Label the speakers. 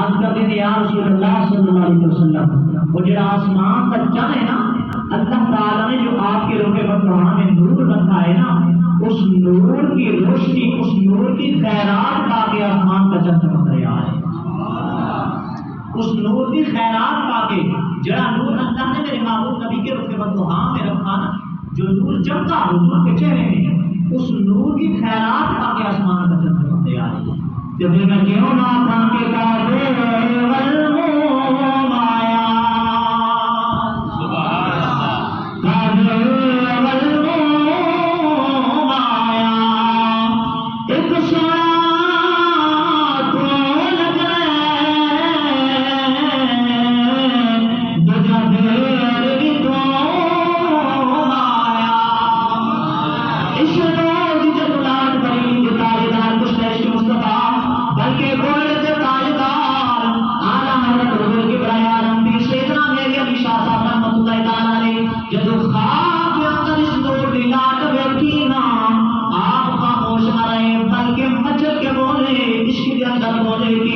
Speaker 1: عرض کرتے ہیں یا رسول اللہ صلی اللہ علیہ وسلم، وہ جڑا آسمان کا چند ہے نا، اللہ تعالیٰ نے جو آپ کے روح بندوہاں میں نور رکھا ہے نا، اس نور کی روشنی، اس نور کی خیرات پا کے آسمان کا چند چمک رہا ہے۔ اس نور کی خیرات پا کے جڑا نور اللہ نے میرے محبوب نبی کے روح بندوہاں میں رکھا نا، جو نور چمکا حضور کے چہرے میں، اس نور کی خیرات پا کے آسمان کا چند چمک رہا ہے۔ جب میں کیوں نہ پا کے کعبے والموم آیا، سبحان اللہ، کعبے والموم آیا، ایک سونا تو لگ رہے دجا پھر بھی تو آیا، اس روز جب لال بری جتائے دار کچھ نیش مصطفیٰ بلکہ گوڑے سے تاجدار آلہ حضرت حضور کی برائے عالم بھی سیدنا میری علی شاہ صاحب رحمت اللہ تعالیٰ نے جدو خواب کے اندر اس نور کی لاٹ بیٹھی نا، آپ خاموش نہ رہے بلکہ مچل کے بولے، عشق کے اندر بولے کہ